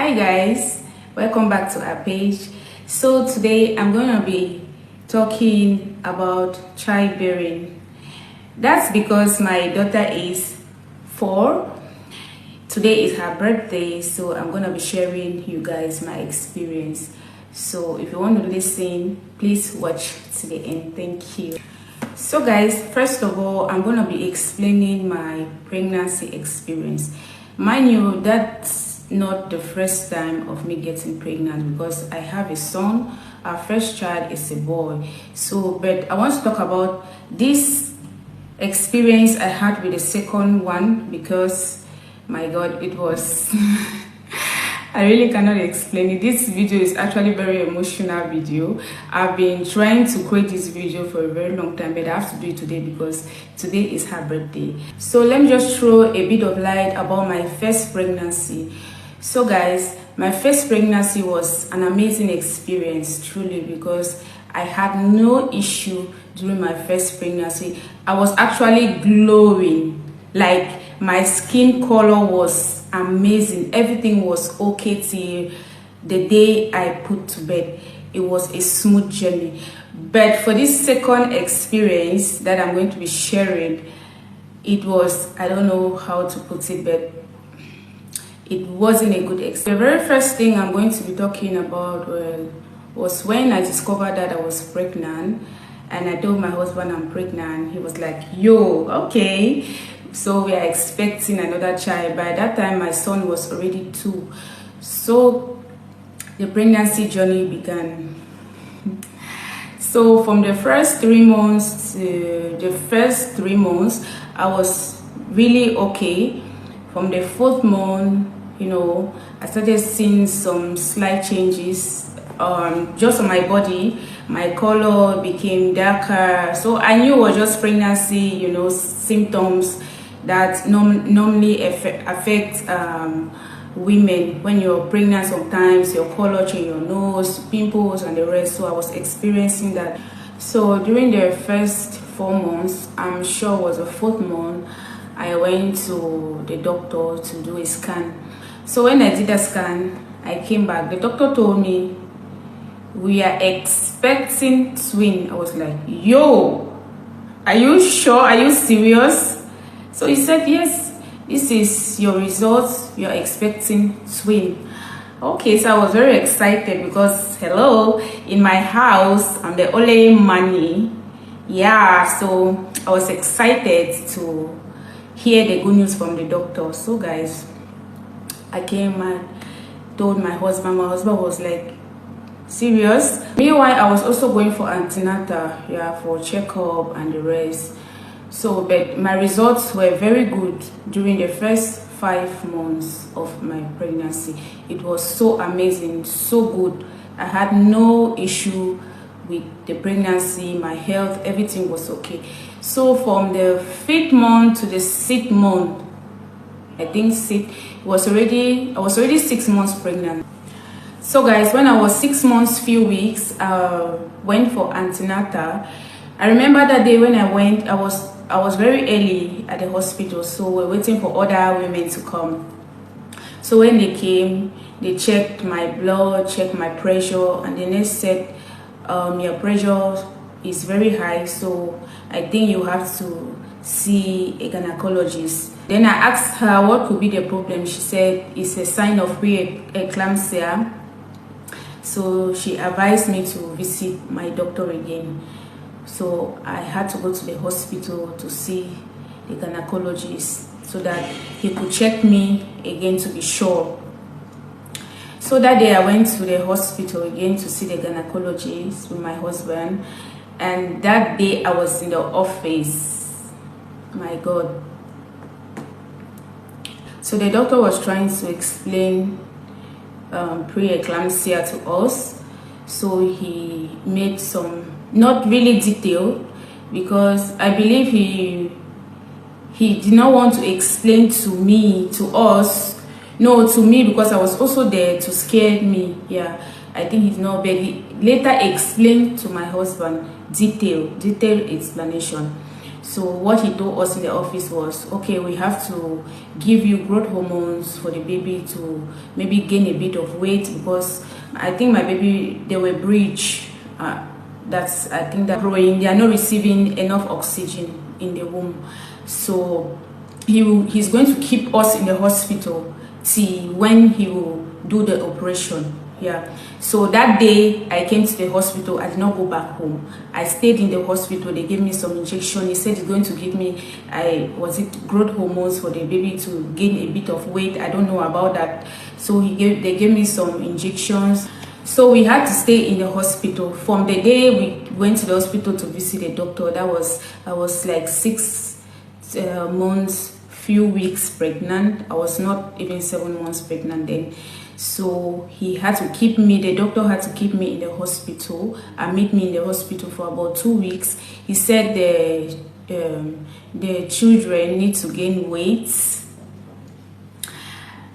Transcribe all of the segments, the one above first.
Hi guys, welcome back to our page. So today I'm going to be talking about childbearing. That's because my daughter is 4. Today is her birthday, so I'm going to be sharing you guys my experience. So if you want to listen, please watch to the end. Thank you. So guys, first of all, I'm going to be explaining my pregnancy experience. Mind you, that's not the first time of me getting pregnant because I have a son. Our first child is a boy. So, but I want to talk about this experience I had with the second one because, my God, it was... I really cannot explain it. This video is actually very emotional video. I've been trying to create this video for a very long time, but I have to do it today because today is her birthday. So let me just throw a bit of light about my first pregnancy. So guys, my first pregnancy was an amazing experience, truly, because I had no issue during my first pregnancy. I was actually glowing. Like, my skin color was amazing. Everything was okay till the day I put to bed. It was a smooth journey. But for this second experience that I'm going to be sharing, it was, I don't know how to put it, but it wasn't a good experience. The very first thing I'm going to be talking about was when I discovered that I was pregnant, and I told my husband I'm pregnant. He was like, yo, okay. So we are expecting another child. By that time, my son was already 2. So the pregnancy journey began. So from the first 3 months to the first 3 months, I was really okay. From the 4th month, you know, I started seeing some slight changes just on my body. My color became darker. So I knew it was just pregnancy, you know, symptoms that normally affect women. When you're pregnant, sometimes your color change, your nose, pimples, and the rest. So I was experiencing that. So during the first 4 months, I'm sure it was the 4th month, I went to the doctor to do a scan. So when I did a scan, I came back. The doctor told me, we are expecting twin. I was like, yo, are you sure? Are you serious? So he said, yes, this is your results. You're expecting twin. Okay, so I was very excited because, hello, in my house, I'm the only money. Yeah, so I was excited to hear the good news from the doctor. So guys, I came and told my husband. My husband was like, serious? Meanwhile, I was also going for antenatal, yeah, for checkup and the rest. So, but my results were very good during the first 5 months of my pregnancy. It was so amazing, so good. I had no issue with the pregnancy, my health, everything was okay. So from the 5th month to the 6th month, I think I was already 6 months pregnant. So guys, when I was 6 months, few weeks, went for antenatal. I remember that day when I went, I was very early at the hospital, so we're waiting for other women to come. So when they came, they checked my blood, checked my pressure, and the nurse said, your pressure is very high, so I think you have to see a gynecologist. Then I asked her what could be the problem. She said it's a sign of preeclampsia. So she advised me to visit my doctor again. So I had to go to the hospital to see the gynecologist so that he could check me again to be sure. So that day I went to the hospital again to see the gynecologist with my husband. And that day I was in the office. My God. So the doctor was trying to explain preeclampsia to us. So he made some, not really detailed, because I believe he did not want to explain to me, to us, no, to me, because I was also there to scare me. Yeah, I think he's not, but he later explained to my husband detailed explanation. So what he told us in the office was, okay, we have to give you growth hormones for the baby to maybe gain a bit of weight, because I think my baby, they were breech. That's, I think, that growing, they are not receiving enough oxygen in the womb. So he's going to keep us in the hospital till when he will do the operation. Yeah. So that day I came to the hospital, I did not go back home. I stayed in the hospital. They gave me some injection. He said he's going to give me growth hormones for the baby to gain a bit of weight. I don't know about that. So they gave me some injections. So we had to stay in the hospital. From the day we went to the hospital to visit the doctor, I was like 6 months, few weeks pregnant. I was not even 7 months pregnant then. So he had to keep me, the doctor had to keep me in the hospital and meet me in the hospital for about 2 weeks. He said the children need to gain weight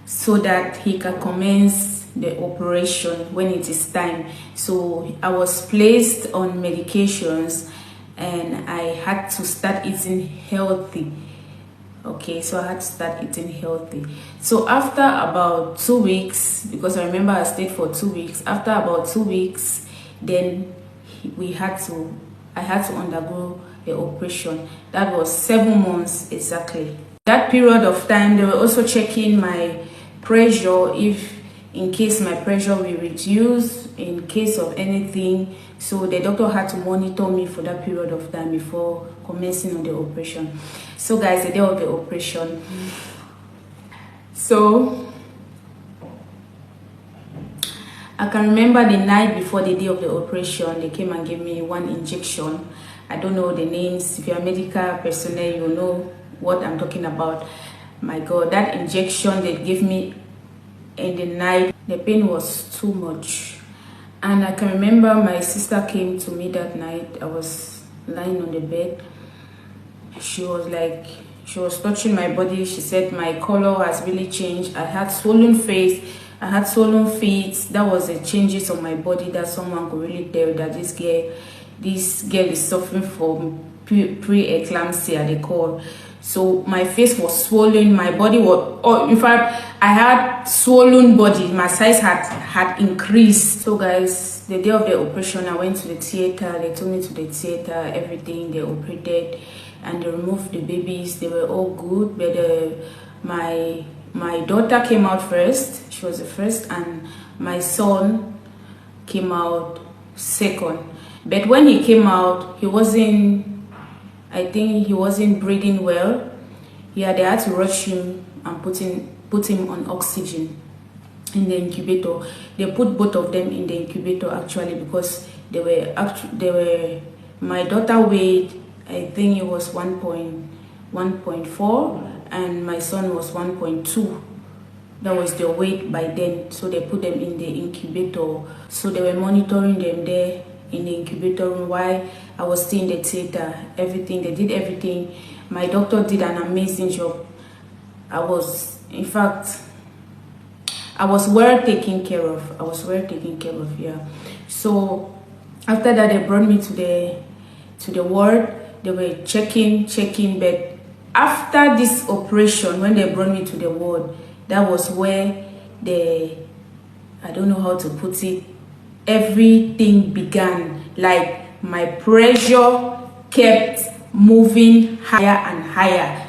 so that he can commence the operation when it is time. So I was placed on medications and I had to start eating healthy. Okay, so I had to start eating healthy. So after about 2 weeks, because I remember I stayed for 2 weeks, after about 2 weeks, then I had to undergo the operation. That was 7 months exactly. That period of time, they were also checking my pressure, if in case my pressure will reduce in case of anything. So the doctor had to monitor me for that period of time before commencing on the operation. So guys, the day of the operation, so I can remember the night before the day of the operation, they came and gave me 1 injection. I don't know the names. If you're a medical personnel, you know what I'm talking about. My God, that injection they gave me in the night, the pain was too much. And I can remember my sister came to me that night. I was lying on the bed. She was touching my body. She said my color has really changed. I had swollen face, I had swollen feet. That was the changes on my body that someone could really tell that this girl is suffering from pre-eclampsia, they call. So my face was swollen, my body was, in fact, I had swollen body, my size had increased. So guys, the day of the operation, I went to the theater. They took me to the theater, everything. They operated and they removed the babies. They were all good, but my daughter came out first. She was the first, and my son came out second. But when he came out, I think he wasn't breathing well. Yeah, they had to rush him and put him on oxygen in the incubator. They put both of them in the incubator actually, because my daughter weighed, I think it was 1.4 and my son was 1.2. That was their weight by then. So they put them in the incubator. So they were monitoring them there in the incubator room while I was still in the theater. Everything, they did everything. My doctor did an amazing job. In fact, I was well taken care of. Yeah. So after that, they brought me to the ward. They were checking, but after this operation, when they brought me to the ward, that was where I don't know how to put it, everything began. Like my pressure kept moving higher and higher.